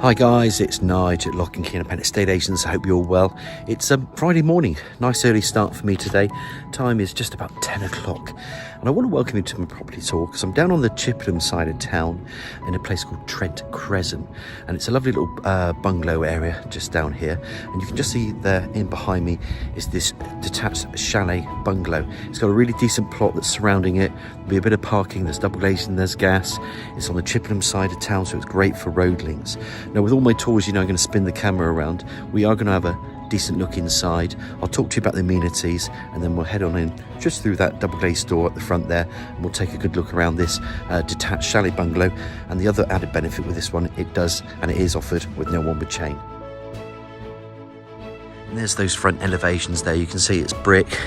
Hi guys, it's Nige at 𝘆cie𝘂𝗿𝗶𝗵 Estate Agents. I hope you're all well. It's a Friday morning, nice early start for me today. Time is just about 10 o'clock and I want to welcome you to my property tour because I'm down on the Chippenham side of town in a place called Trent, Crescent, and it's a lovely little bungalow area just down here, and you can just see there in behind me is this detached chalet bungalow. It's got a really decent plot that's surrounding it. There'll be a bit of parking, there's double glazing, there's gas. It's on the Chippenham side of town, so it's great for road links. Now with all my tours, I'm going to spin the camera around. We are going to have a decent look inside. I'll talk to you about the amenities and then we'll head on in just through that double glazed door at the front there, and we'll take a good look around this detached chalet bungalow. And the other added benefit with this one, it is offered with no onward chain. And there's those front elevations there. You can see it's brick.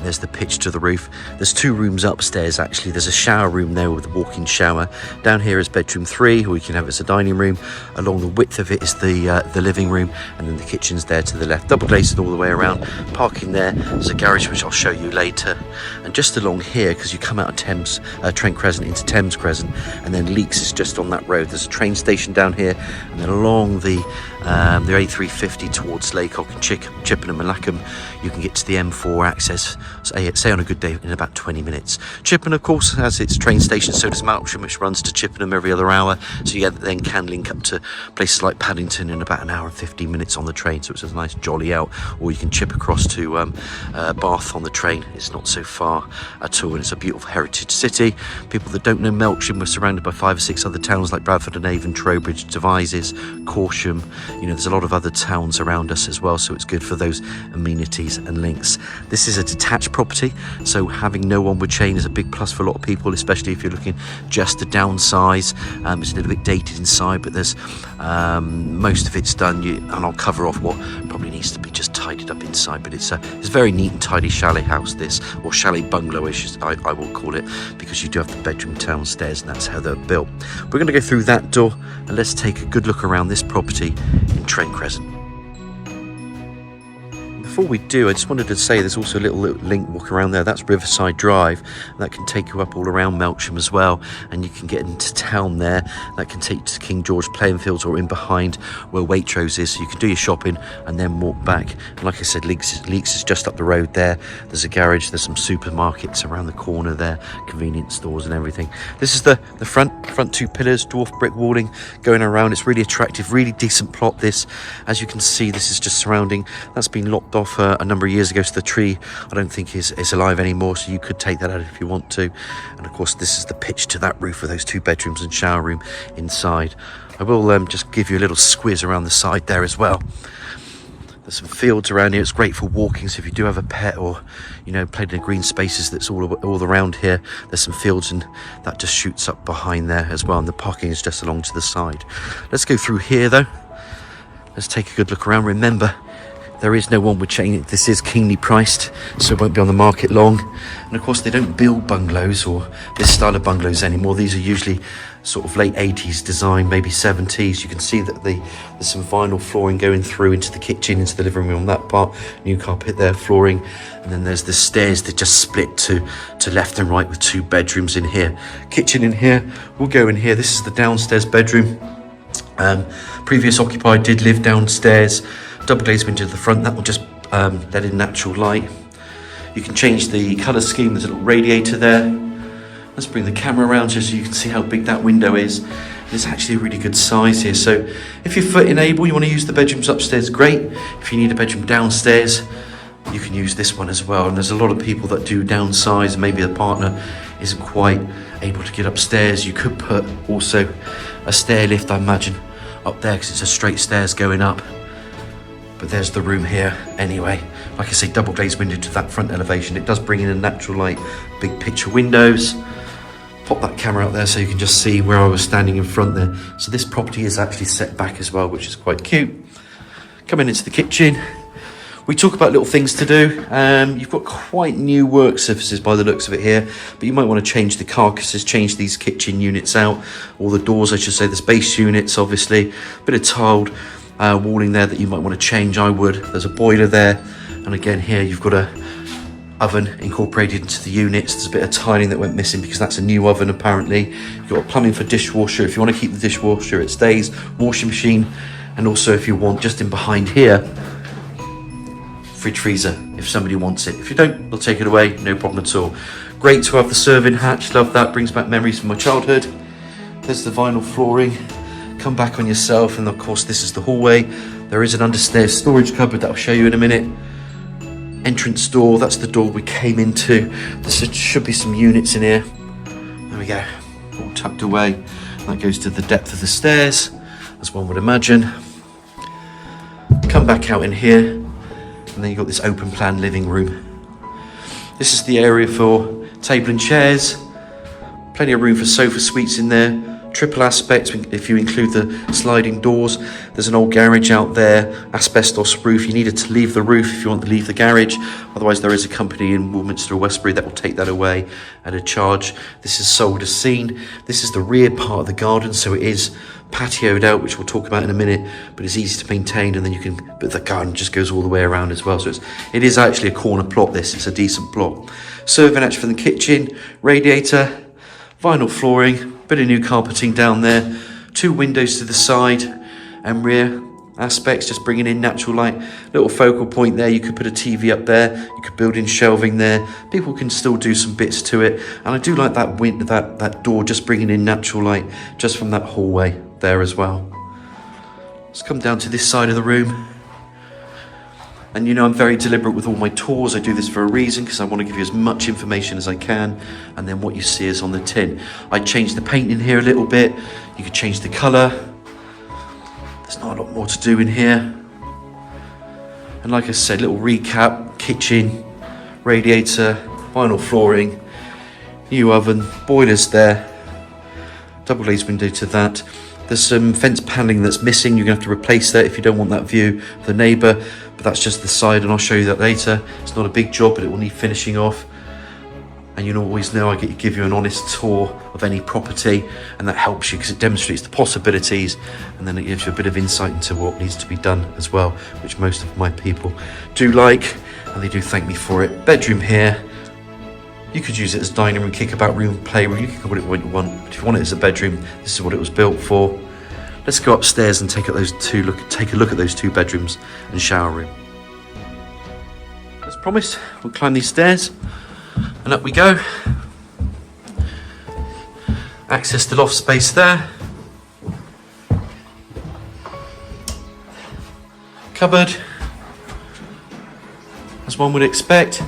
There's the pitch to the roof. There's two rooms upstairs actually. There's a shower room there with a walk-in shower. Down here is bedroom 3, or we can have it as a dining room. Along the width of it is the living room, and then the kitchen's there to the left. Double glazed all the way around. Parking there. There's a garage which I'll show you later. And just along here, because you come out of Trent Crescent into Thames Crescent, and then 𝘆𝗵𝗂𝗃𝗃 is just on that road. There's a train station down here, and then along the A350 towards Laycock and Chippenham and Melksham, you can get to the M4 access. Say on a good day in about 20 minutes. Chippenham, of course, has its train station, so does Melksham, which runs to Chippenham every other hour. So you then can link up to places like Paddington in about an hour and 15 minutes on the train. So it's a nice jolly out. Or you can chip across to Bath on the train. It's not so far at all, and it's a beautiful heritage city. People that don't know Melksham, we're surrounded by 5 or 6 other towns like Bradford and Avon, Trowbridge, Devizes, 𝘀𝗲𝗹𝗶𝗵. There's a lot of other towns around us as well, so it's good for those amenities and links. This is a detached property, so having no onward chain is a big plus for a lot of people, especially if you're looking just to downsize. It's a little bit dated inside, but there's most of it's done, and I'll cover off what probably needs to be just tidied up inside. But it's a very neat and tidy chalet house, this, or chalet bungalow I will call it, because you do have the bedroom downstairs, and that's how they're built. We're going to go through that door and let's take a good look around this property in Trent Crescent. Before we do, I just wanted to say there's also a little link walk around there. That's Riverside Drive. That can take you up all around Melksham as well, and you can get into town there. That can take you to King George playing fields or in behind where Waitrose is, so you can do your shopping and then walk back. And like I said, 𝘆𝗵𝗃𝗃𝗃 is just up the road there. There's a garage, there's some supermarkets around the corner there, convenience stores and everything. This is the front 2 pillars, dwarf brick walling going around. It's really attractive, really decent plot this. As you can see, this is just surrounding. That's been lopped off a number of years ago, so the tree I don't think is alive anymore, so you could take that out if you want to. And of course this is the pitch to that roof with those 2 bedrooms and shower room inside. I will just give you a little squiz around the side there as well. There's some fields around here. It's great for walking, so if you do have a pet or played in green spaces, that's all around here. There's some fields, and that just shoots up behind there as well, and the parking is just along to the side. Let's go through here though. Let's take a good look around. Remember, there is no onward chain. This is keenly priced, so it won't be on the market long. And of course, they don't build bungalows or this style of bungalows anymore. These are usually sort of late 80s design, maybe 70s. You can see that there's some vinyl flooring going through into the kitchen, into the living room on that part. New carpet there, flooring. And then there's the stairs that just split to left and right with 2 bedrooms in here. Kitchen in here. We'll go in here. This is the downstairs bedroom. Previous occupier did live downstairs. Double glazed window to the front, that will just let in natural light. You can change the colour scheme. There's a little radiator there. Let's bring the camera around just so you can see how big that window is. It's actually a really good size here, so if you're foot able, you want to use the bedrooms upstairs, great. If you need a bedroom downstairs, you can use this one as well. And there's a lot of people that do downsize, and maybe the partner isn't quite able to get upstairs. You could put also a stair lift, I imagine, up there, because it's a straight stairs going up. But there's the room here anyway. Like I say, double glazed window to that front elevation. It does bring in a natural light, big picture windows. Pop that camera out there so you can just see where I was standing in front there. So this property is actually set back as well, which is quite cute. Coming into the kitchen, we talk about little things to do. You've got quite new work surfaces by the looks of it here, but you might want to change the carcasses, change these kitchen units out, or the doors I should say, the space units obviously. A bit of tiled walling there that you might want to change. I would. There's a boiler there, and again here you've got a oven incorporated into the units. There's a bit of tiling that went missing because that's a new oven apparently. You've got plumbing for dishwasher. If you want to keep the dishwasher, it stays. Washing machine, and also if you want, just in behind here, fridge freezer if somebody wants it. If you don't, they'll take it away, no problem at all. Great to have the serving hatch, love that, brings back memories from my childhood. There's the vinyl flooring. Come back on yourself, and of course this is the hallway. There is an understairs storage cupboard that I'll show you in a minute. Entrance door, that's the door we came into. There should be some units in here. There we go, all tucked away. That goes to the depth of the stairs, as one would imagine. Come back out in here, and then you've got this open plan living room. This is the area for table and chairs. Plenty of room for sofa suites in there. Triple aspect if you include the sliding doors. There's an old garage out there, asbestos roof. You needed to leave the roof if you want to leave the garage. Otherwise, there is a company in Warminster or Westbury that will take that away at a charge. This is sold as seen. This is the rear part of the garden, so it is patioed out, which we'll talk about in a minute, but it's easy to maintain, and then you can, but the garden just goes all the way around as well. So it is actually a corner plot, this. It's a decent plot. Serving hatch for the kitchen, radiator, vinyl flooring, bit of new carpeting down there, 2 windows to the side and rear aspects, just bringing in natural light. Little focal point there, you could put a TV up there, you could build in shelving there. People can still do some bits to it, and I do like that window, that door, just bringing in natural light just from that hallway there as well. Let's come down to this side of the room. And you know, I'm very deliberate with all my tours. I do this for a reason, because I want to give you as much information as I can, and then what you see is on the tin. I changed the paint in here a little bit. You could change the colour. There's not a lot more to do in here. And like I said, little recap: kitchen, radiator, vinyl flooring, new oven, boilers there, double glazed window to that. There's some fence panelling that's missing. You're going to have to replace that if you don't want that view of the neighbour, but that's just the side, and I'll show you that later. It's not a big job, but it will need finishing off. And you always know I give you an honest tour of any property, and that helps you because it demonstrates the possibilities, and then it gives you a bit of insight into what needs to be done as well, which most of my people do like, and they do thank me for it. Bedroom here. You could use it as dining room, kickabout room, playroom. You can call it what you want. But if you want it as a bedroom, this is what it was built for. Let's go upstairs and take a look at those 2 bedrooms and shower room. As promised, we'll climb these stairs, and up we go. Access to loft space there. Cupboard, as one would expect.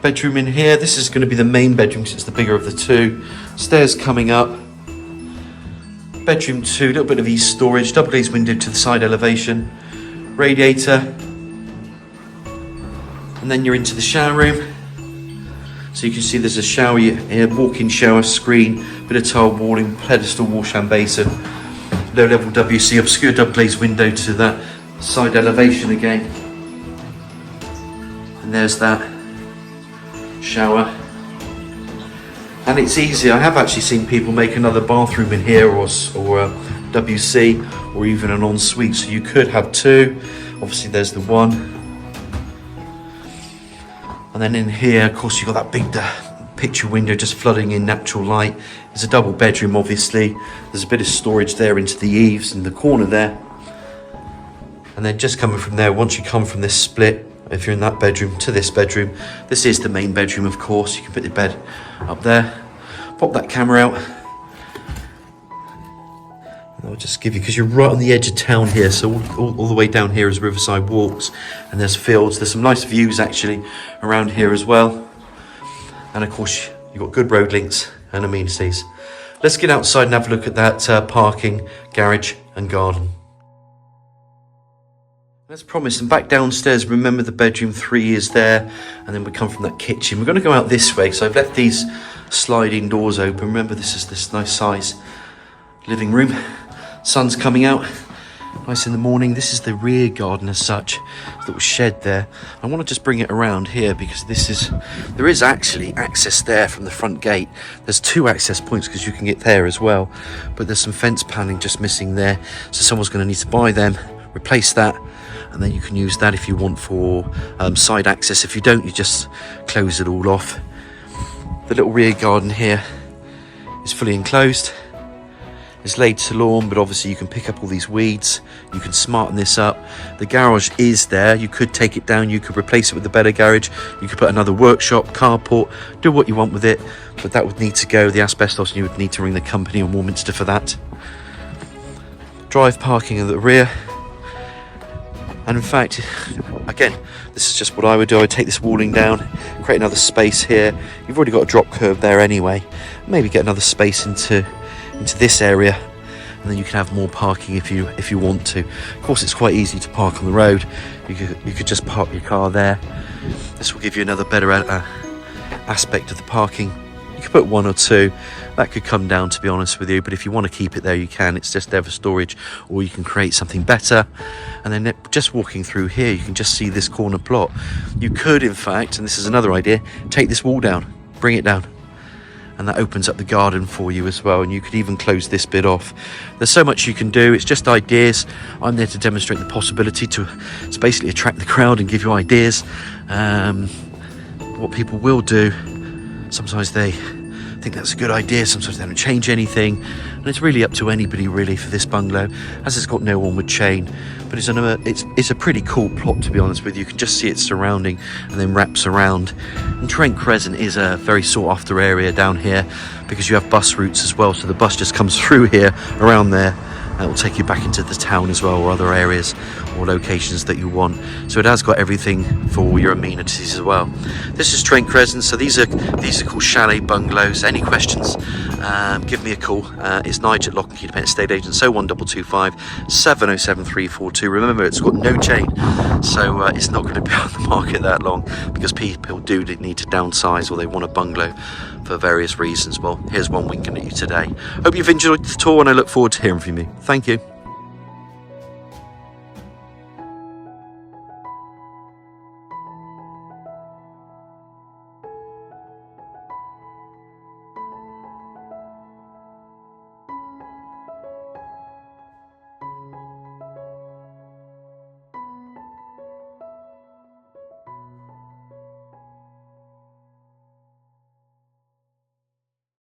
Bedroom in here. This is going to be the main bedroom because it's the bigger of the 2. Stairs coming up. Bedroom 2, a little bit of east storage, double glazed window to the side elevation, radiator, and then you're into the shower room. So you can see there's a shower here, walk-in shower, screen, bit of tile walling, pedestal, wash and basin, low level WC, obscure double glazed window to that side elevation again, and there's that shower. And it's easy. I have actually seen people make another bathroom in here, or a WC, or even an ensuite, so you could have 2. Obviously there's the 1, and then in here, of course, you've got that big picture window just flooding in natural light. It's a double bedroom, obviously. There's a bit of storage there into the eaves in the corner there, and then just coming from there, once you come from this split, if you're in that bedroom to this bedroom, this is the main bedroom, of course. You can put your bed up there, pop that camera out, and I'll just give you, because you're right on the edge of town here, so all the way down here is Riverside Walks, and there's fields. There's some nice views actually around here as well, and of course you've got good road links and amenities. Let's get outside and have a look at that parking, garage and garden. As promised, and back downstairs, remember the bedroom 3 is there, and then we come from that kitchen. We're going to go out this way, so I've left these sliding doors open. Remember, this is this nice size living room. Sun's coming out nice in the morning. This is the rear garden as such, little shed there. I want to just bring it around here because there is actually access there from the front gate. There's 2 access points because you can get there as well, but there's some fence paneling just missing there, so someone's going to need to buy them, replace that, and then you can use that if you want for side access. If you don't, you just close it all off. The little rear garden here is fully enclosed. It's laid to lawn, but obviously you can pick up all these weeds. You can smarten this up. The garage is there. You could take it down. You could replace it with a better garage. You could put another workshop, carport, do what you want with it. But that would need to go. The asbestos, you would need to ring the company in Warminster for that. Drive parking at the rear. And in fact, again, this is just what I would do. I would take this walling down, create another space here. You've already got a drop curb there anyway. Maybe get another space into this area, and then you can have more parking if you want to. Of course, it's quite easy to park on the road. You could just park your car there. This will give you another better aspect of the parking. You could put one or two. That could come down, to be honest with you, but if you want to keep it there, you can. It's just there for storage, or you can create something better. And then just walking through here, you can just see this corner plot. You could, in fact, and this is another idea, take this wall down, bring it down, and that opens up the garden for you as well. And you could even close this bit off. There's so much you can do. It's just ideas. I'm there to demonstrate the possibility to basically attract the crowd and give you ideas. What people will do, sometimes they think that's a good idea, sometimes they don't change anything, and it's really up to anybody really for this bungalow, as it's got no onward chain. But it's a pretty cool plot, to be honest with you. You can just see it surrounding and then wraps around. And Trent Crescent is a very sought after area down here because you have bus routes as well, so the bus just comes through here around there. That will take you back into the town as well, or other areas or locations that you want. So it has got everything for all your amenities as well. This is Trent Crescent. So these are called chalet bungalows. Any questions? Give me a call. It's Nigel at 𝘆cie𝘂𝗿𝗶𝗿 Estate Agents. So 01225 707 342. Remember, it's got no chain, so it's not going to be on the market that long because people do need to downsize, or they want a bungalow for various reasons. Well, here's one winking at you today. Hope you've enjoyed the tour, and I look forward to hearing from you. Thank you.